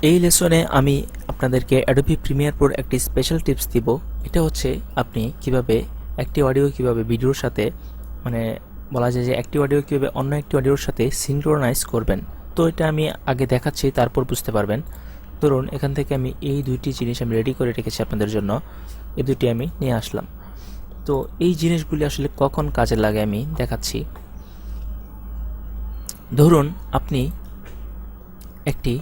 এই লেসনে আমি আপনাদেরকে অ্যাডোবি প্রিমিয়ার প্রোর একটি স্পেশাল টিপস দিব। এটা হচ্ছে আপনি কিভাবে একটি অডিও কিভাবে ভিডিওর সাথে মানে বলা যায় যে একটি অডিও কিভাবে অন্য একটি অডিওর সাথে সিনক্রোনাইজ করবেন। তো এটা আমি আগে দেখাচ্ছি, তারপর বুঝতে পারবেন। ধরুন এখান থেকে আমি এই দুইটি জিনিস আমি রেডি করে রেখেছি আপনাদের জন্য, এই দুটি আমি নিয়ে আসলাম। তো এই জিনিসগুলি আসলে কখন কাজে লাগে আমি দেখাচ্ছি। ধরুন আপনি একটি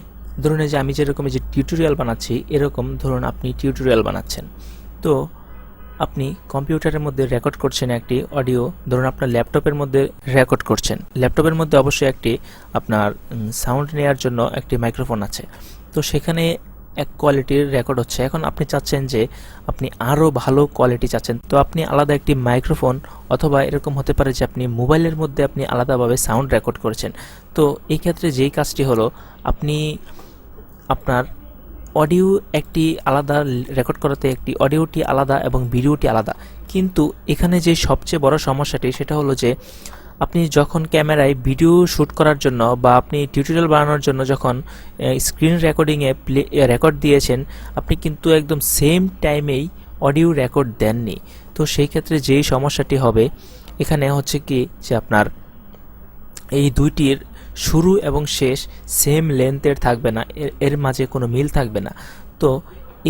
ধরুন এই যে আমি যেরকম যে টিউটোরিয়াল বানাচ্ছি, এরকম ধরুন আপনি টিউটোরিয়াল বানাচ্ছেন। তো আপনি কম্পিউটারের মধ্যে রেকর্ড করছেন একটি অডিও, ধরুন আপনার ল্যাপটপের মধ্যে রেকর্ড করছেন। ল্যাপটপের মধ্যে অবশ্যই একটি আপনার সাউন্ড নেওয়ার জন্য একটি মাইক্রোফোন আছে। তো সেখানে এক কোয়ালিটির রেকর্ড হচ্ছে। এখন আপনি চাচ্ছেন যে আপনি আরও ভালো কোয়ালিটি চাচ্ছেন, তো আপনি আলাদা একটি মাইক্রোফোন অথবা এরকম হতে পারে যে আপনি মোবাইলের মধ্যে আপনি আলাদাভাবে সাউন্ড রেকর্ড করেছেন। তো এই ক্ষেত্রে যেই কাজটি হলো, আপনি আপনার অডিও একটি আলাদা রেকর্ড করাতে একটি অডিওটি আলাদা এবং ভিডিওটি আলাদা। কিন্তু এখানে যে সবচেয়ে বড় সমস্যাটি সেটা হলো যে আপনি যখন ক্যামেরায় ভিডিও শ্যুট করার জন্য বা আপনি টিউটোরিয়াল বানানোর জন্য যখন স্ক্রিন রেকর্ডিংয়ে রেকর্ড দিয়েছেন, আপনি কিন্তু একদম সেম টাইমেই অডিও রেকর্ড দেননি। তো সেই ক্ষেত্রে যেই সমস্যাটি হবে এখানে হচ্ছে কি যে আপনার এই দুইটির শুরু এবং শেষ সেম লেন্থের থাকবে না, এর মাঝে কোনো মিল থাকবে না। তো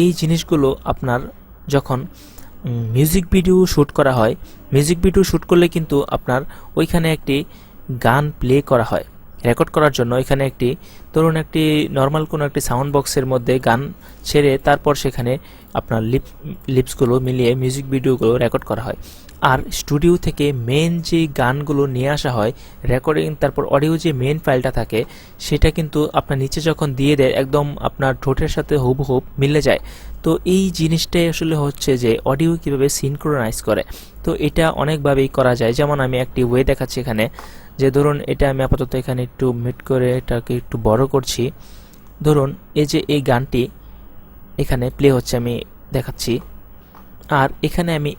এই জিনিসগুলো আপনার যখন মিউজিক ভিডিও শ্যুট করা হয়, মিউজিক ভিডিও শ্যুট করলে কিন্তু আপনার ওইখানে একটি গান প্লে করা হয় রেকর্ড করার জন্য। এখানে একটি ধরুন একটি নর্মাল কোনো একটি সাউন্ড বক্সের মধ্যে গান ছেড়ে তারপর সেখানে আপনার লিপসগুলো মিলিয়ে মিউজিক ভিডিওগুলো রেকর্ড করা হয়। আর স্টুডিও থেকে মেন যে গানগুলো নিয়ে আসা হয় রেকর্ডিং, তারপর অডিও যে মেন ফাইলটা থাকে সেটা কিন্তু আপনার নিচে যখন দিয়ে দেয় একদম আপনার ঠোঁটের সাথে হুবহুব মিলে যায়। তো এই জিনিসটাই আসলে হচ্ছে যে অডিও কিভাবে সিনক্রোনাইজ করে। তো এটা অনেকভাবেই করা যায়। যেমন আমি একটি ওয়ে দেখাচ্ছি এখানে, যে ধরুন এটা আমি আপাতত এখানে একটু মিট করে এটাকে একটু বড় করছি। ধরুন এই যে এই গানটি এখানে প্লে হচ্ছে, আমি দেখাচ্ছি। আর এখানে আমি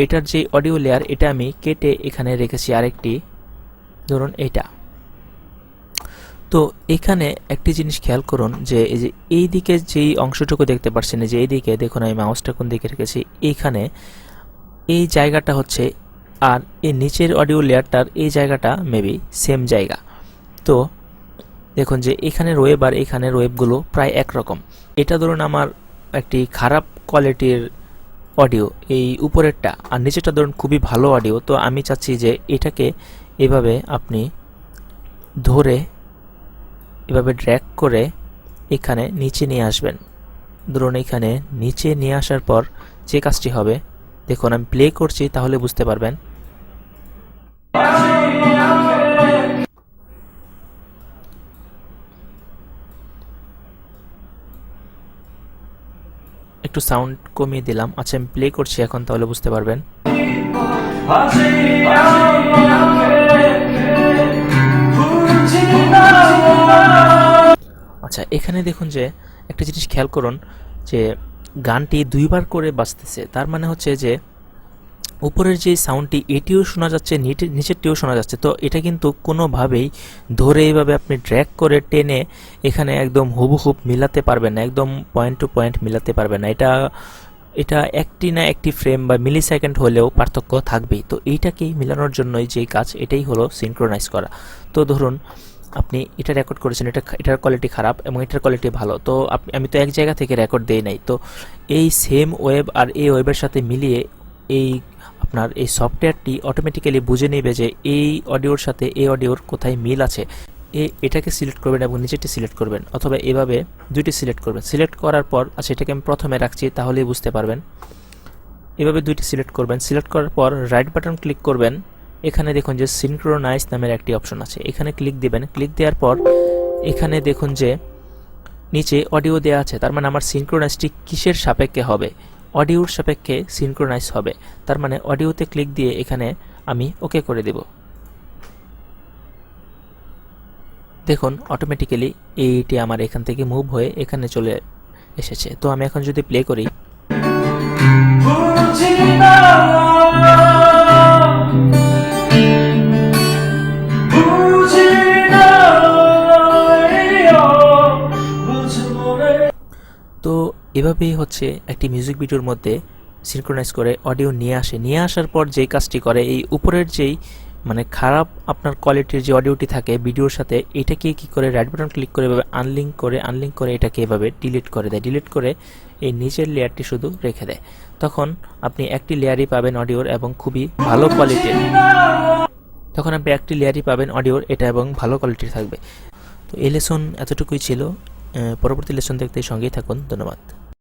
এটার যে অডিও লেয়ার এটা আমি কেটে এখানে রেখেছি আরেকটি, ধরুন এইটা। তো এখানে একটি জিনিস খেয়াল করুন যে এই যে এই দিকে যেই অংশটুকু দেখতে পাচ্ছেন, যে এই দিকে দেখুন আমি মাউসটা কোন দিকে রেখেছি, এইখানে এই জায়গাটা হচ্ছে, আর এই নিচের অডিও লেয়ারটার এই জায়গাটা মেবি সেম জায়গা। তো দেখুন যে এখানের ওয়েব আর এখানের ওয়েবগুলো প্রায় একরকম। এটা ধরুন আমার একটি খারাপ কোয়ালিটির অডিও এই উপরেরটা, আর নিচেরটা ধরুন খুবই ভালো অডিও। তো আমি চাচ্ছি যে এটাকে এভাবে আপনি ধরে এভাবে ড্র্যাগ করে এখানে নিচে নিয়ে আসবেন। ধরুন এখানে নিচে নিয়ে আসার পর যে কাজটি হবে, দেখুন আমি প্লে করছি তাহলে বুঝতে পারবেন। একটু সাউন্ড কমিয়ে দিলাম। আচ্ছা আমি প্লে করছি এখন, তাহলে বুঝতে পারবেন। আচ্ছা এখানে দেখুন যে একটা জিনিস খেয়াল করুন যে গানটি দুইবার করে বাজতেছে। তার মানে হচ্ছে যে উপরের যে সাউন্ডটি এটিও শোনা যাচ্ছে, নিচেরটিও শোনা যাচ্ছে। তো এটা কিন্তু কোনোভাবেই ধরে এইভাবে আপনি ড্র্যাগ করে টেনে এখানে একদম হুবহুব মিলাতে পারবেন না, একদম পয়েন্ট টু পয়েন্ট মিলাতে পারবেন না। এটা একটি না একটি ফ্রেম বা মিলি সেকেন্ড হলেও পার্থক্য থাকবেই। তো এইটাকেই মিলানোর জন্যই যেই কাজ, এটাই হলো সিনক্রোনাইজ করা। তো ধরুন আপনি এটা রেকর্ড করেছেন, এটার কোয়ালিটি খারাপ এবং এটার কোয়ালিটি ভালো। তো আমি তো এক জায়গা থেকে রেকর্ড দেই নাই। তো এই সেম ওয়েব আর এই ওয়েবের সাথে মিলিয়ে এই আপনার এই সফটওয়্যারটি অটোমেটিক্যালি বুঝে নেবে যে এই অডিওর সাথে এই অডিওর কোথায় মিল আছে। এটাকে সিলেক্ট করবেন এবং নিচেরটি সিলেক্ট করবেন, অথবা এভাবে দুইটি সিলেক্ট করবেন। সিলেক্ট করার পর আচ্ছা এটাকে আমি প্রথমে রাখছি তাহলেই বুঝতে পারবেন। এভাবে দুইটি সিলেক্ট করবেন। সিলেক্ট করার পর রাইট বাটন ক্লিক করবেন। এখানে দেখুন যে সিনক্রোনাইজ নামের একটি অপশন আছে, এখানে ক্লিক দিবেন। ক্লিক দেওয়ার পর এখানে দেখুন যে নিচে অডিও দেওয়া আছে। তার মানে আমার সিনক্রোনাইজটি কিসের সাপেক্ষে হবে? অডিওর সাপেক্ষে সিনক্রোনাইজ হবে। তার মানে অডিওতে ক্লিক দিয়ে এখানে আমি ওকে করে দেব। দেখুন অটোমেটিক্যালি এইটি আমার এখান থেকে মুভ হয়ে এখানে চলে এসেছে। তো আমি এখন যদি প্লে করি, এভাবেই হচ্ছে একটি মিউজিক ভিডিওর মধ্যে সিনক্রোনাইজ করে অডিও নিয়ে আসার পর যেই কাজটি করে, এই উপরের যেই মানে খারাপ আপনার কোয়ালিটির যে অডিওটি থাকে ভিডিওর সাথে, এটাকে কি করে রাইট বাটন ক্লিক করে এভাবে আনলিঙ্ক করে এটাকে এভাবে ডিলিট করে দেয়। ডিলিট করে এই নিচের লেয়ারটি শুধু রেখে দেয়। তখন আপনি একটি লেয়ারই পাবেন অডিওর এবং খুবই ভালো কোয়ালিটির। এটা এবং ভালো কোয়ালিটির থাকবে। তো এই লেসন এতটুকুই ছিল। পরবর্তী লেসন দেখতে সঙ্গেই থাকুন। ধন্যবাদ।